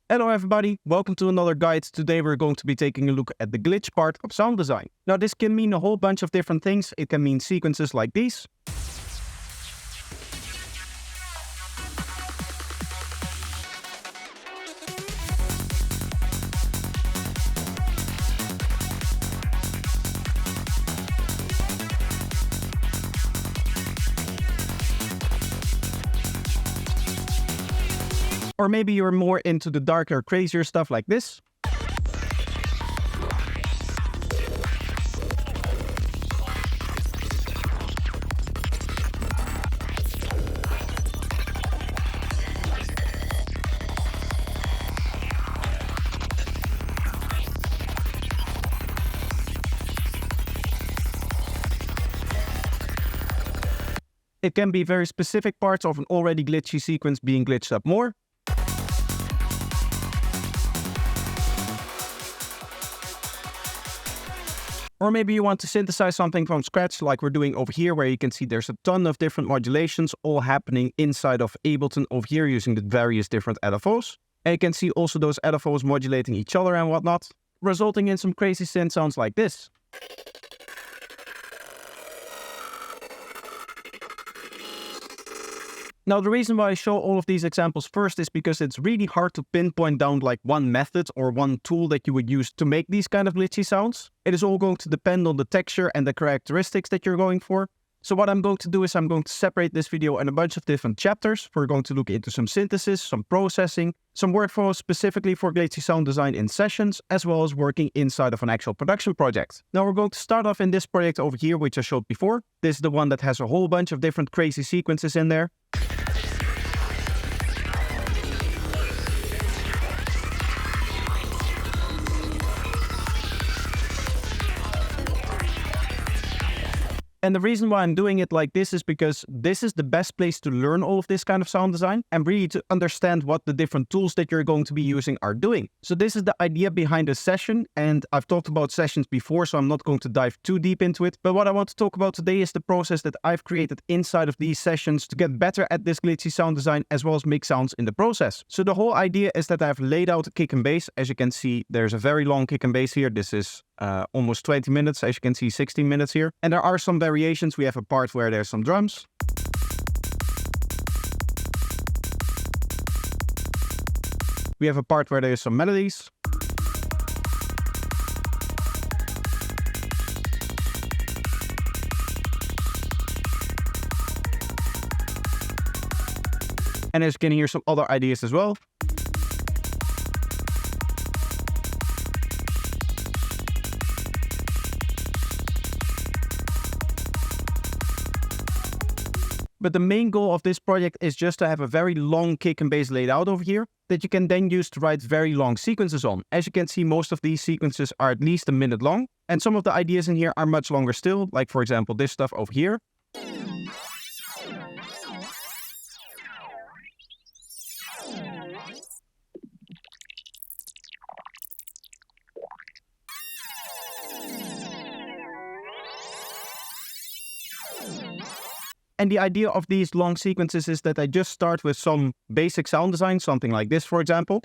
Hello everybody, welcome to another guide. Today we're going to be taking a look at the glitch part of sound design. Now this can mean a whole bunch of different things. It can mean sequences like these. Or maybe you're more into the darker, crazier stuff like this. It can be very specific parts of an already glitchy sequence being glitched up more. Or maybe you want to synthesize something from scratch like we're doing over here, where you can see there's a ton of different modulations all happening inside of Ableton over here using the various different LFOs. And you can see also those LFOs modulating each other and whatnot, resulting in some crazy synth sounds like this. Now the reason why I show all of these examples first is because it's really hard to pinpoint down like one method or one tool that you would use to make these kind of glitchy sounds. It is all going to depend on the texture and the characteristics that you're going for. So what I'm going to do is I'm going to separate this video in a bunch of different chapters. We're going to look into some synthesis, some processing, some workflows specifically for glitchy sound design in sessions, as well as working inside of an actual production project. Now we're going to start off in this project over here, which I showed before. This is the one that has a whole bunch of different crazy sequences in there. And the reason why I'm doing it like this is because this is the best place to learn all of this kind of sound design and really to understand what the different tools that you're going to be using are doing. So this is the idea behind a session, and I've talked about sessions before, so I'm not going to dive too deep into it. But what I want to talk about today is the process that I've created inside of these sessions to get better at this glitchy sound design as well as make sounds in the process. So the whole idea is that I've laid out a kick and bass. As you can see, there's a very long kick and bass here. This is almost 20 minutes, as you can see 16 minutes here. And there are some variations. We have a part where there's some drums. We have a part where there's some melodies. And as you can hear some other ideas as well. But the main goal of this project is just to have a very long kick and bass laid out over here that you can then use to write very long sequences on. As you can see, most of these sequences are at least a minute long. And some of the ideas in here are much longer still, like for example this stuff over here. And the idea of these long sequences is that I just start with some basic sound design, something like this, for example.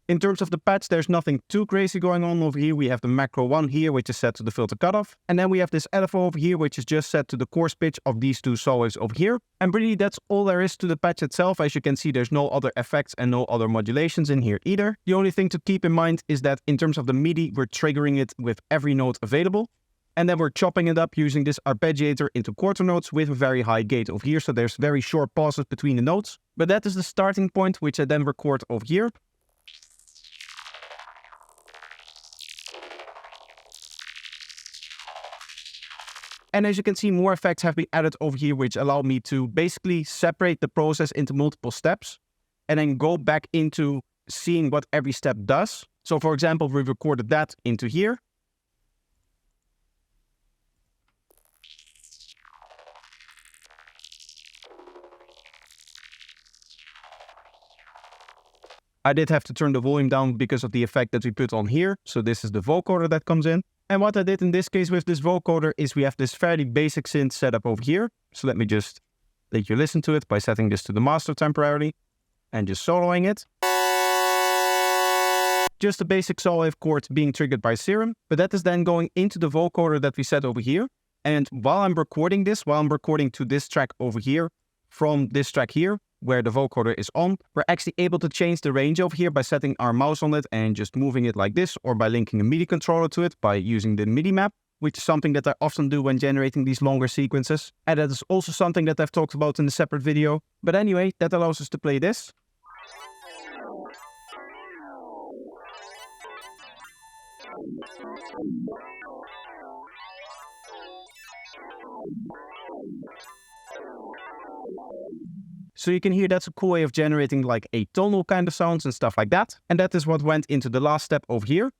In terms of the patch, there's nothing too crazy going on over here. We have the macro 1 here, which is set to the filter cutoff. And then we have this LFO over here, which is just set to the coarse pitch of these two solos over here. And really, that's all there is to the patch itself. As you can see, there's no other effects and no other modulations in here either. The only thing to keep in mind is that in terms of the MIDI, we're triggering it with every note available. And then we're chopping it up using this arpeggiator into quarter notes with a very high gate over here. So there's very short pauses between the notes. But that is the starting point, which I then record over here. And as you can see, more effects have been added over here, which allow me to basically separate the process into multiple steps and then go back into seeing what every step does. So for example, we recorded that into here. I did have to turn the volume down because of the effect that we put on here. So this is the vocoder that comes in. And what I did in this case with this vocoder is we have this fairly basic synth setup over here. So let me just let you listen to it by setting this to the master temporarily and just soloing it. Just a basic solo wave chord being triggered by Serum, but that is then going into the vocoder that we set over here. And while I'm recording this, while I'm recording to this track over here, from this track here, where the vocoder is on, we're actually able to change the range over here by setting our mouse on it and just moving it like this, or by linking a MIDI controller to it by using the MIDI map, which is something that I often do when generating these longer sequences. And that is also something that I've talked about in a separate video. But anyway, that allows us to play this. So you can hear that's a cool way of generating like atonal kind of sounds and stuff like that. And that is what went into the last step over here.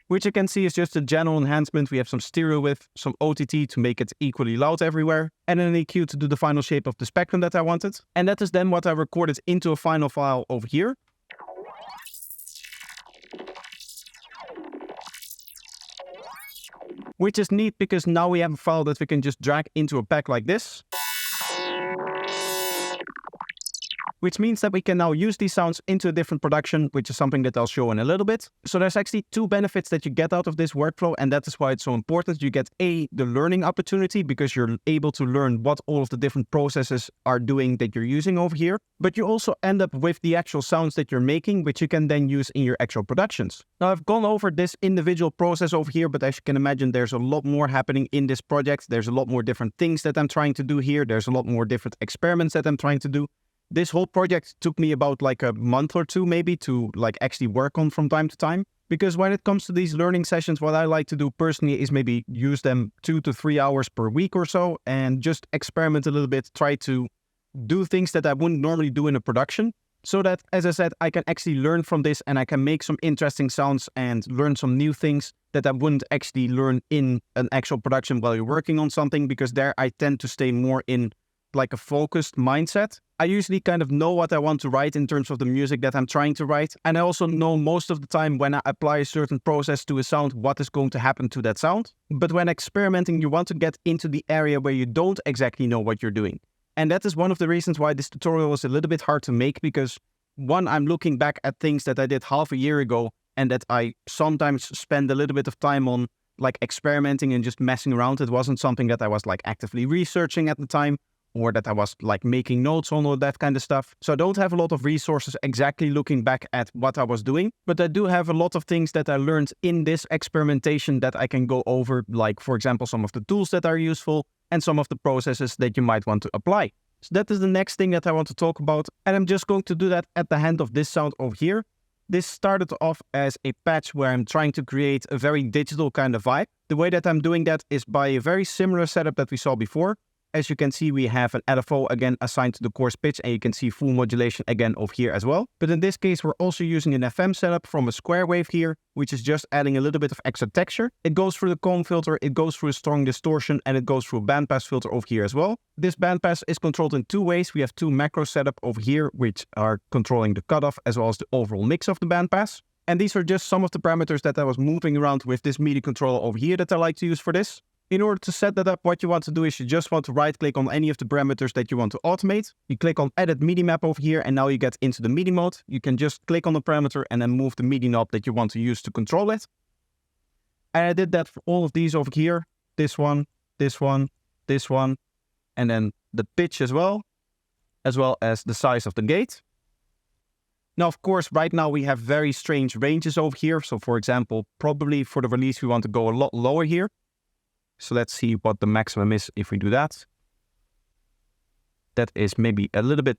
Which you can see is just a general enhancement. We have some stereo width, some OTT to make it equally loud everywhere, and an EQ to do the final shape of the spectrum that I wanted. And that is then what I recorded into a final file over here. Which is neat because now we have a file that we can just drag into a pack like this. Which means that we can now use these sounds into a different production, which is something that I'll show in a little bit. So there's actually two benefits that you get out of this workflow, and that is why it's so important. You get the learning opportunity because you're able to learn what all of the different processes are doing that you're using over here. But you also end up with the actual sounds that you're making, which you can then use in your actual productions. Now I've gone over this individual process over here, but as you can imagine, there's a lot more happening in this project. There's a lot more different things that I'm trying to do here. There's a lot more different experiments that I'm trying to do. This whole project took me about like a month or two maybe to like actually work on from time to time. Because when it comes to these learning sessions, what I like to do personally is maybe use them 2 to 3 hours per week or so and just experiment a little bit, try to do things that I wouldn't normally do in a production. So that, as I said, I can actually learn from this and I can make some interesting sounds and learn some new things that I wouldn't actually learn in an actual production while you're working on something, because there I tend to stay more in like a focused mindset. I usually kind of know what I want to write in terms of the music that I'm trying to write. And I also know most of the time when I apply a certain process to a sound, what is going to happen to that sound. But when experimenting, you want to get into the area where you don't exactly know what you're doing. And that is one of the reasons why this tutorial was a little bit hard to make, because one, I'm looking back at things that I did half a year ago and that I sometimes spend a little bit of time on, like experimenting and just messing around. It wasn't something that I was like actively researching at the time, or that I was like making notes on or that kind of stuff. So I don't have a lot of resources exactly looking back at what I was doing, but I do have a lot of things that I learned in this experimentation that I can go over, like for example, some of the tools that are useful and some of the processes that you might want to apply. So that is the next thing that I want to talk about, and I'm just going to do that at the hand of this sound over here. This started off as a patch where I'm trying to create a very digital kind of vibe. The way that I'm doing that is by a very similar setup that we saw before. As you can see, we have an LFO again assigned to the coarse pitch, and you can see full modulation again over here as well. But in this case, we're also using an FM setup from a square wave here, which is just adding a little bit of extra texture. It goes through the comb filter, it goes through a strong distortion, and it goes through a bandpass filter over here as well. This bandpass is controlled in two ways. We have two macros set up over here, which are controlling the cutoff as well as the overall mix of the bandpass. And these are just some of the parameters that I was moving around with this MIDI controller over here that I like to use for this. In order to set that up, what you want to do is you just want to right click on any of the parameters that you want to automate. You click on edit MIDI map over here, and now you get into the MIDI mode. You can just click on the parameter and then move the MIDI knob that you want to use to control it. And I did that for all of these over here. This one, this one, this one, and then the pitch as well as the size of the gate. Now, of course, right now we have very strange ranges over here. So for example, probably for the release, we want to go a lot lower here. So let's see what the maximum is if we do that. That is maybe a little bit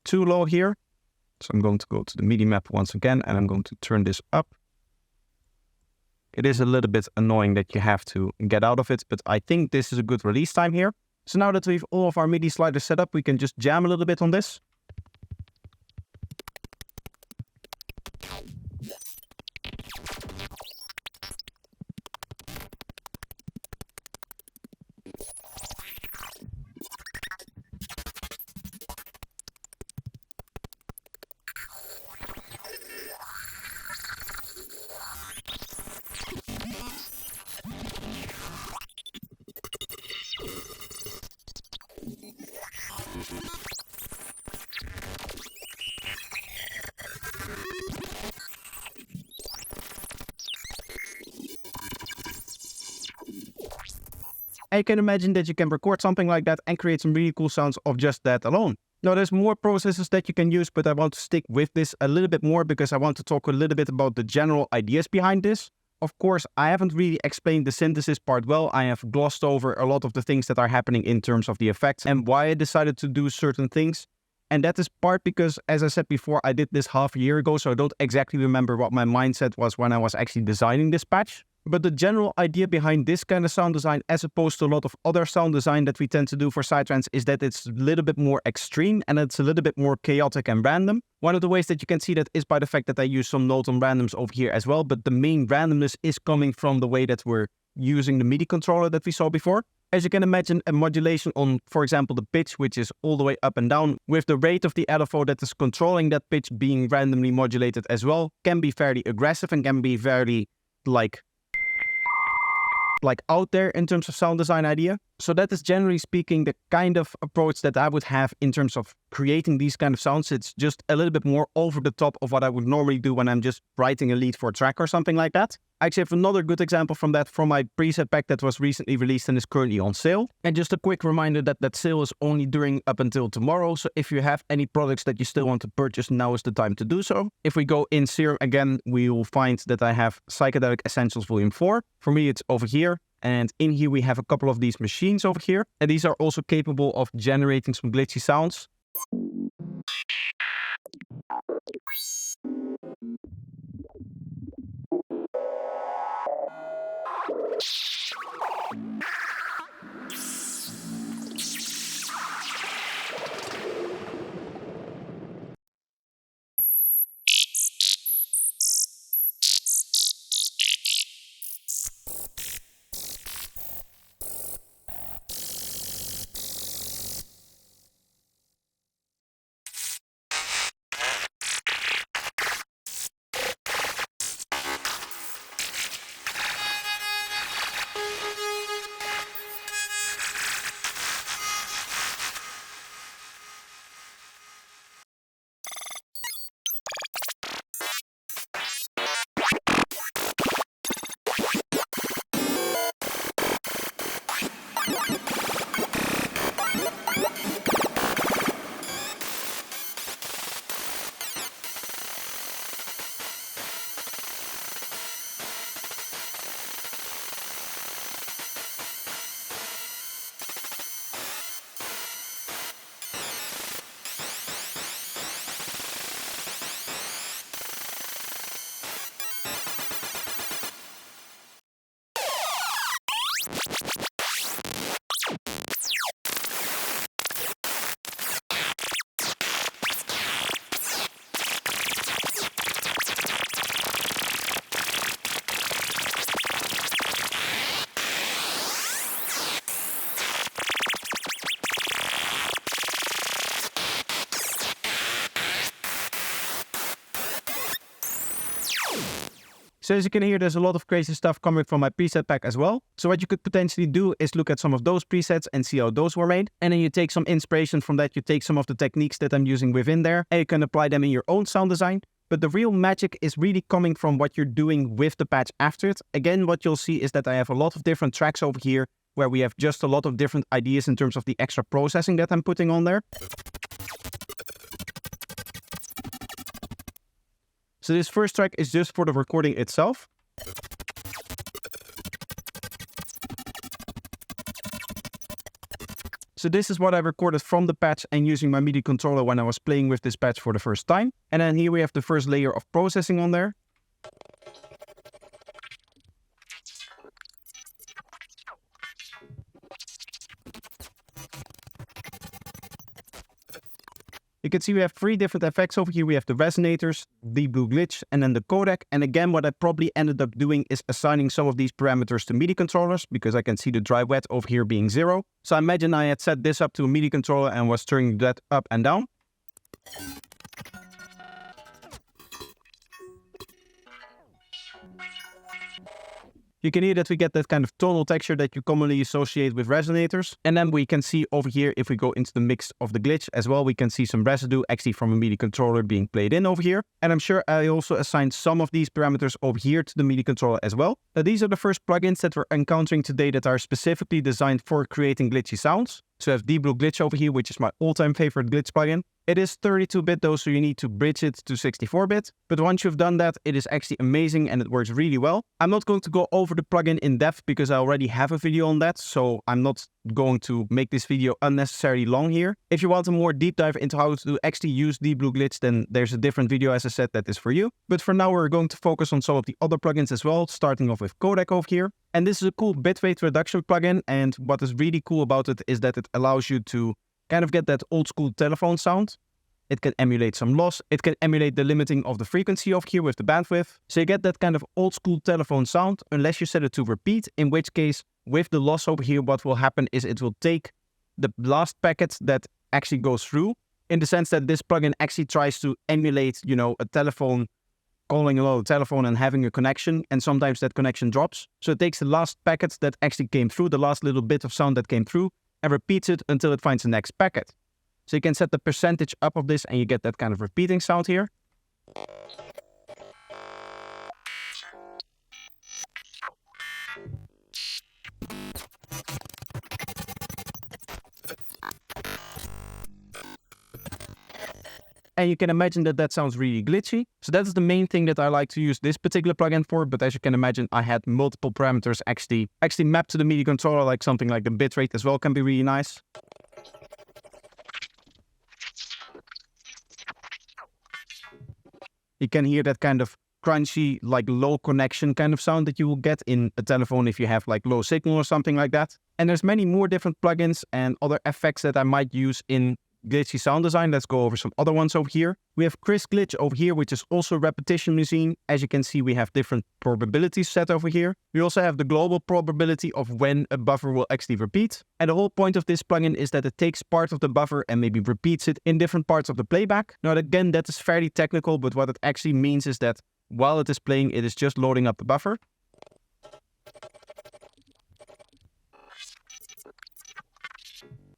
too low here. So I'm going to go to the MIDI map once again, and I'm going to turn this up. It is a little bit annoying that you have to get out of it, but I think this is a good release time here. So now that we have all of our MIDI sliders set up, we can just jam a little bit on this. And you can imagine that you can record something like that and create some really cool sounds of just that alone. Now, there's more processes that you can use, but I want to stick with this a little bit more because I want to talk a little bit about the general ideas behind this. Of course, I haven't really explained the synthesis part well. I have glossed over a lot of the things that are happening in terms of the effects and why I decided to do certain things. And that is part because, as I said before, I did this half a year ago, so I don't exactly remember what my mindset was when I was actually designing this patch. But the general idea behind this kind of sound design, as opposed to a lot of other sound design that we tend to do for Psytrance, is that it's a little bit more extreme and it's a little bit more chaotic and random. One of the ways that you can see that is by the fact that I use some note on randoms over here as well, but the main randomness is coming from the way that we're using the MIDI controller that we saw before. As you can imagine, a modulation on, for example, the pitch, which is all the way up and down, with the rate of the LFO that is controlling that pitch being randomly modulated as well, can be fairly aggressive and can be very, like out there in terms of sound design idea. So that is generally speaking the kind of approach that I would have in terms of creating these kind of sounds. It's just a little bit more over the top of what I would normally do when I'm just writing a lead for a track or something like that. I actually have another good example from that from my preset pack that was recently released and is currently on sale. And just a quick reminder that that sale is only during up until tomorrow. So if you have any products that you still want to purchase, now is the time to do so. If we go in Serum again, we will find that I have Psychedelic Essentials Volume 4. For me, it's over here. And in here, we have a couple of these machines over here. And these are also capable of generating some glitchy sounds. So as you can hear, there's a lot of crazy stuff coming from my preset pack as well. So what you could potentially do is look at some of those presets and see how those were made. And then you take some inspiration from that. You take some of the techniques that I'm using within there and you can apply them in your own sound design. But the real magic is really coming from what you're doing with the patch after it. Again, what you'll see is that I have a lot of different tracks over here where we have just a lot of different ideas in terms of the extra processing that I'm putting on there. So this first track is just for the recording itself. So this is what I recorded from the patch and using my MIDI controller when I was playing with this patch for the first time. And then here we have the first layer of processing on there. You can see we have 3 different effects over here. We have the resonators, the blue glitch, and then the codec. And again, what I probably ended up doing is assigning some of these parameters to MIDI controllers because I can see the dry wet over here being 0. So I imagine I had set this up to a MIDI controller and was turning that up and down. You can hear that we get that kind of tonal texture that you commonly associate with resonators. And then we can see over here, if we go into the mix of the glitch as well, we can see some residue actually from a MIDI controller being played in over here. And I'm sure I also assigned some of these parameters over here to the MIDI controller as well. Now, these are the first plugins that we're encountering today that are specifically designed for creating glitchy sounds. So I have Deep Blue Glitch over here, which is my all-time favorite glitch plugin. It is 32-bit though, so you need to bridge it to 64-bit. But once you've done that, it is actually amazing and it works really well. I'm not going to go over the plugin in depth because I already have a video on that, so I'm not going to make this video unnecessarily long here. If you want a more deep dive into how to actually use Deep Blue Glitch, then there's a different video, as I said, that is for you. But for now, we're going to focus on some of the other plugins as well, starting off with Codec over here. And this is a cool bitrate reduction plugin, and what is really cool about it is that it allows you to kind of get that old school telephone sound. It can emulate some loss. It can emulate the limiting of the frequency over here with the bandwidth. So you get that kind of old school telephone sound, unless you set it to repeat, in which case with the loss over here, what will happen is it will take the last packet that actually goes through, in the sense that this plugin actually tries to emulate, you know, a telephone calling a little telephone and having a connection, and sometimes that connection drops. So it takes the last packet that actually came through, the last little bit of sound that came through, and repeats it until it finds the next packet. So you can set the percentage up of this and you get that kind of repeating sound here. And you can imagine that that sounds really glitchy. So that's the main thing that I like to use this particular plugin for. But as you can imagine, I had multiple parameters actually mapped to the MIDI controller, like something like the bitrate as well can be really nice. You can hear that kind of crunchy, like low connection kind of sound that you will get in a telephone if you have like low signal or something like that. And there's many more different plugins and other effects that I might use in glitchy sound design. Let's go over some other ones over here. We have Crisp Glitch over here, which is also a repetition machine. As you can see, we have different probabilities set over here. We also have the global probability of when a buffer will actually repeat. And the whole point of this plugin is that it takes part of the buffer and maybe repeats it in different parts of the playback. Now, again, that is fairly technical, but what it actually means is that while it is playing, it is just loading up the buffer.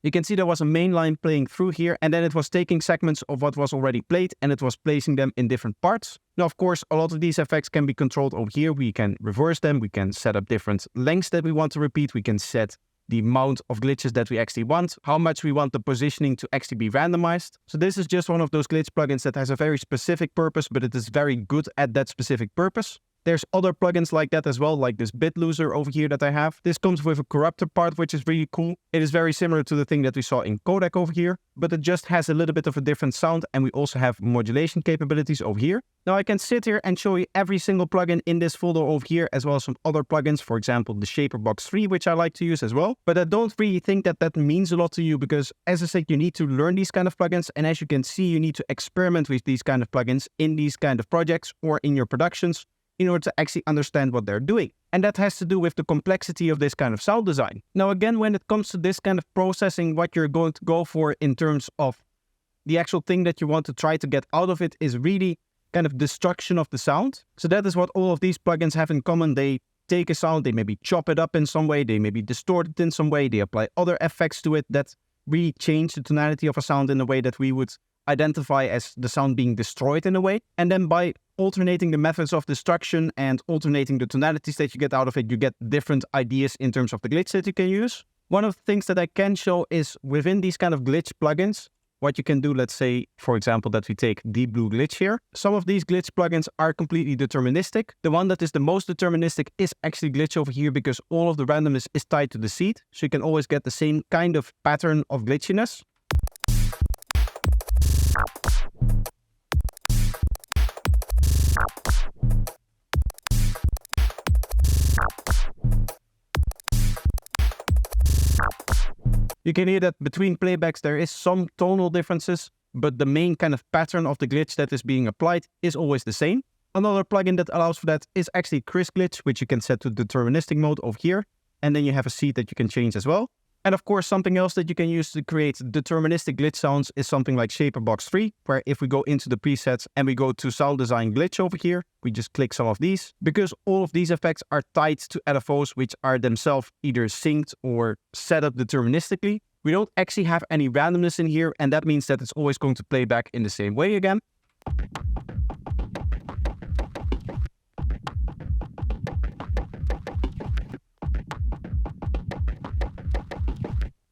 You can see there was a main line playing through here, and then it was taking segments of what was already played and it was placing them in different parts. Now, of course, a lot of these effects can be controlled over here. We can reverse them. We can set up different lengths that we want to repeat. We can set the amount of glitches that we actually want, how much we want the positioning to actually be randomized. So this is just one of those glitch plugins that has a very specific purpose, but it is very good at that specific purpose. There's other plugins like that as well, like this bit loser over here that I have. This comes with a corruptor part, which is really cool. It is very similar to the thing that we saw in Codec over here, but it just has a little bit of a different sound, and we also have modulation capabilities over here. Now I can sit here and show you every single plugin in this folder over here, as well as some other plugins, for example, the Shaper Box 3, which I like to use as well. But I don't really think that that means a lot to you because, as I said, you need to learn these kind of plugins, and as you can see, you need to experiment with these kind of plugins in these kind of projects or in your productions in order to actually understand what they're doing. And that has to do with the complexity of this kind of sound design. Now, again, when it comes to this kind of processing, what you're going to go for in terms of the actual thing that you want to try to get out of it is really kind of destruction of the sound. So that is what all of these plugins have in common. They take a sound, they maybe chop it up in some way, they maybe distort it in some way, they apply other effects to it that really change the tonality of a sound in a way that we would identify as the sound being destroyed in a way. And then by alternating the methods of destruction and alternating the tonalities that you get out of it, you get different ideas in terms of the glitch that you can use. One of the things that I can show is within these kind of glitch plugins, what you can do, let's say, for example, that we take Deep Blue Glitch here. Some of these glitch plugins are completely deterministic. The one that is the most deterministic is actually Glitch over here because all of the randomness is tied to the seed. So you can always get the same kind of pattern of glitchiness. You can hear that between playbacks there is some tonal differences, but the main kind of pattern of the glitch that is being applied is always the same. Another plugin that allows for that is actually Crisp Glitch, which you can set to deterministic mode over here, and then you have a seed that you can change as well. And of course, something else that you can use to create deterministic glitch sounds is something like Shaperbox 3, where if we go into the presets and we go to sound design glitch over here, we just click some of these, because all of these effects are tied to LFOs, which are themselves either synced or set up deterministically. We don't actually have any randomness in here, and that means that it's always going to play back in the same way again.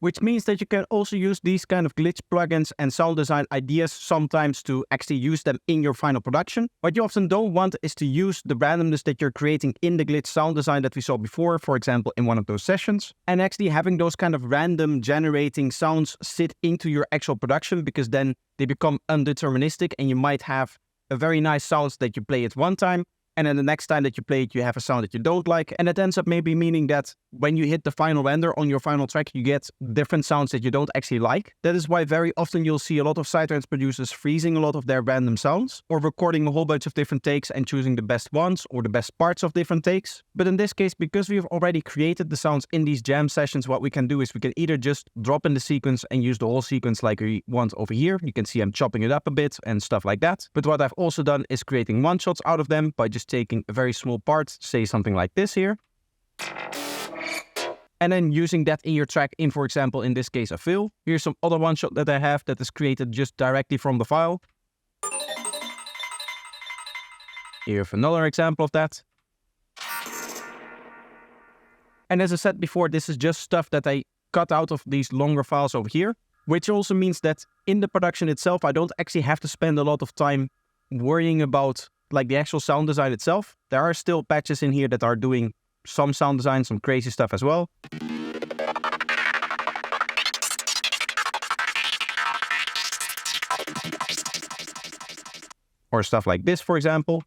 Which means that you can also use these kind of glitch plugins and sound design ideas sometimes to actually use them in your final production. What you often don't want is to use the randomness that you're creating in the glitch sound design that we saw before, for example, in one of those sessions, and actually having those kind of random generating sounds sit into your actual production, because then they become undeterministic and you might have a very nice sound that you play at one time, and then the next time that you play it, you have a sound that you don't like. And it ends up maybe meaning that when you hit the final render on your final track, you get different sounds that you don't actually like. That is why very often you'll see a lot of Psytrance producers freezing a lot of their random sounds, or recording a whole bunch of different takes and choosing the best ones or the best parts of different takes. But in this case, because we've already created the sounds in these jam sessions, what we can do is we can either just drop in the sequence and use the whole sequence like we want over here. You can see I'm chopping it up a bit and stuff like that. But what I've also done is creating one-shots out of them by just taking a very small part, say something like this here, and then using that in your track in, for example, in this case, a fill. Here's some other one shot that I have that is created just directly from the file. Here's another example of that. And as I said before, this is just stuff that I cut out of these longer files over here, which also means that in the production itself, I don't actually have to spend a lot of time worrying about like the actual sound design itself. There are still patches in here that are doing some sound design, some crazy stuff as well. Or stuff like this, for example.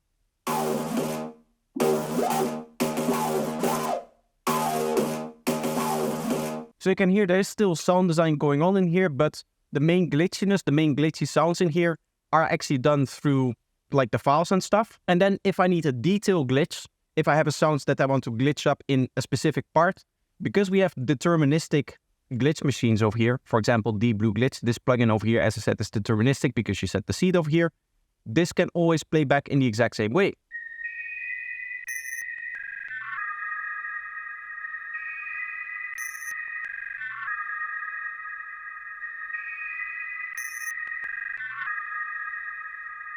So you can hear there is still sound design going on in here, but the main glitchiness, the main glitchy sounds in here are actually done through like the files and stuff. And then if I need a detail glitch, if I have a sound that I want to glitch up in a specific part, because we have deterministic glitch machines over here, for example, Deep Blue Glitch, this plugin over here, as I said, is deterministic because you set the seed over here. This can always play back in the exact same way.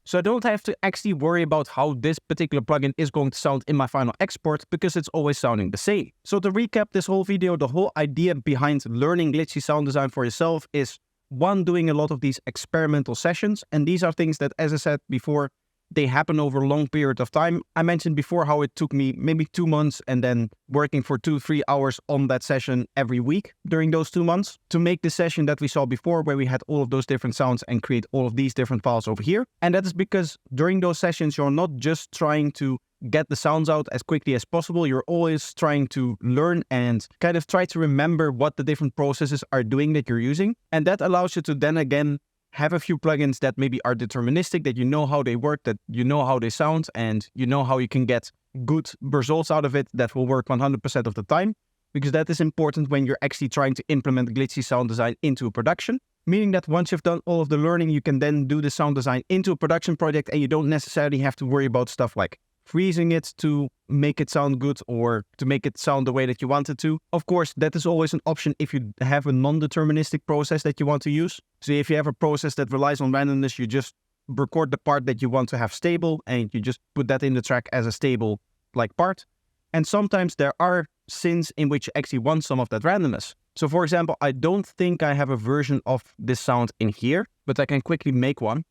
So I don't have to actually worry about how this particular plugin is going to sound in my final export, because it's always sounding the same. So to recap this whole video, the whole idea behind learning glitchy sound design for yourself is, one, doing a lot of these experimental sessions. And these are things that, as I said before, they happen over a long period of time. I mentioned before how it took me maybe 2 months and then working for 2-3 hours on that session every week during those 2 months to make the session that we saw before, where we had all of those different sounds and create all of these different files over here. And that is because during those sessions, you're not just trying to get the sounds out as quickly as possible. You're always trying to learn and kind of try to remember what the different processes are doing that you're using. And that allows you to then again have a few plugins that maybe are deterministic, that you know how they work, that you know how they sound, and you know how you can get good results out of it that will work 100% of the time, because that is important when you're actually trying to implement glitchy sound design into a production. Meaning that once you've done all of the learning, you can then do the sound design into a production project, and you don't necessarily have to worry about stuff like freezing it to make it sound good or to make it sound the way that you want it to. Of course, that is always an option if you have a non-deterministic process that you want to use. So if you have a process that relies on randomness, you just record the part that you want to have stable and you just put that in the track as a stable like part. And sometimes there are scenes in which you actually want some of that randomness. So for example, I don't think I have a version of this sound in here, but I can quickly make one.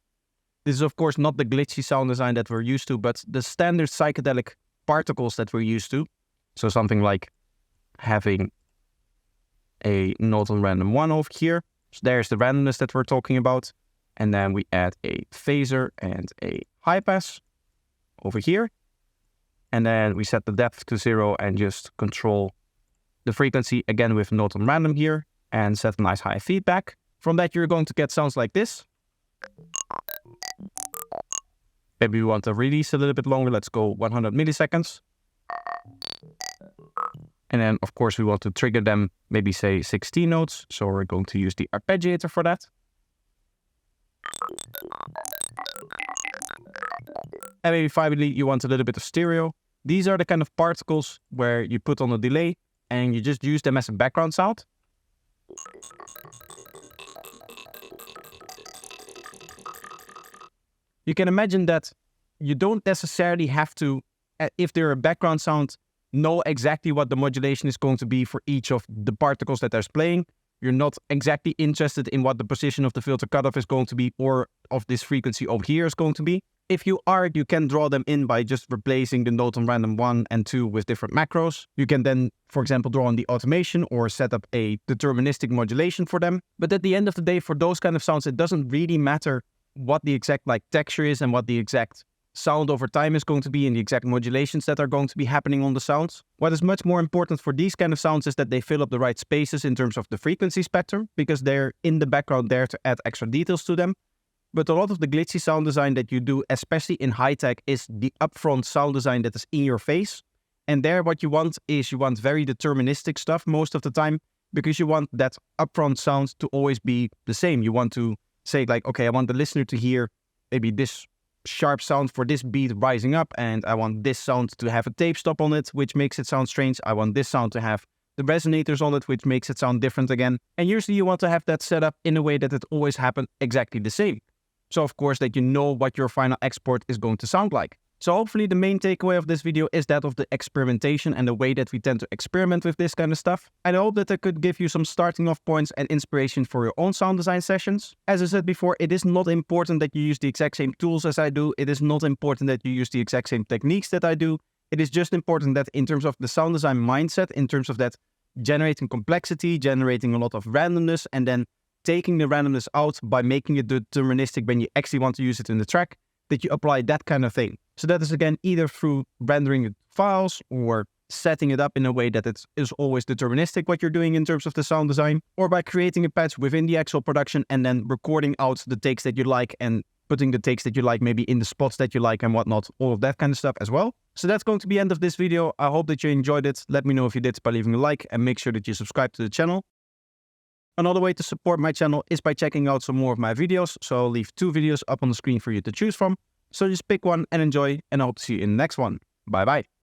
This is of course not the glitchy sound design that we're used to, but the standard psychedelic particles that we're used to. So something like having a not on random one over here. So there's the randomness that we're talking about. And then we add a phaser and a high pass over here. And then we set the depth to 0 and just control the frequency again with not on random here and set a nice high feedback. From that, you're going to get sounds like this. Maybe we want to release a little bit longer. Let's go 100 milliseconds. And then, of course, we want to trigger them, maybe say 16 notes. So we're going to use the arpeggiator for that. And maybe finally, you want a little bit of stereo. These are the kind of particles where you put on a delay and you just use them as a background sound. You can imagine that you don't necessarily have to, if they're a background sound, know exactly what the modulation is going to be for each of the particles that they're playing. You're not exactly interested in what the position of the filter cutoff is going to be or of this frequency over here is going to be. If you are, you can draw them in by just replacing the note on random 1 and 2 with different macros. You can then, for example, draw on the automation or set up a deterministic modulation for them. But at the end of the day, for those kind of sounds, it doesn't really matter what the exact texture is and what the exact sound over time is going to be and the exact modulations that are going to be happening on the sounds. What is much more important for these kind of sounds is that they fill up the right spaces in terms of the frequency spectrum, because they're in the background there to add extra details to them. But a lot of the glitchy sound design that you do, especially in high tech, is the upfront sound design that is in your face. And there what you want is you want very deterministic stuff most of the time, because you want that upfront sound to always be the same. You want to say like, okay, I want the listener to hear maybe this sharp sound for this beat rising up, and I want this sound to have a tape stop on it, which makes it sound strange. I want this sound to have the resonators on it, which makes it sound different again. And usually you want to have that set up in a way that it always happens exactly the same. So of course that you know what your final export is going to sound like. So hopefully the main takeaway of this video is that of the experimentation and the way that we tend to experiment with this kind of stuff. And I hope that I could give you some starting off points and inspiration for your own sound design sessions. As I said before, it is not important that you use the exact same tools as I do. It is not important that you use the exact same techniques that I do. It is just important that in terms of the sound design mindset, in terms of that generating complexity, generating a lot of randomness, and then taking the randomness out by making it deterministic when you actually want to use it in the track, that you apply that kind of thing. So that is again either through rendering files or setting it up in a way that it is always deterministic what you're doing in terms of the sound design, or by creating a patch within the actual production and then recording out the takes that you like and putting the takes that you like maybe in the spots that you like and whatnot, all of that kind of stuff as well. So that's going to be the end of this video. I hope that you enjoyed it. Let me know if you did by leaving a like and make sure that you subscribe to the channel. Another way to support my channel is by checking out some more of my videos. So I'll leave 2 videos up on the screen for you to choose from. So just pick one and enjoy, and I hope to see you in the next one. Bye bye.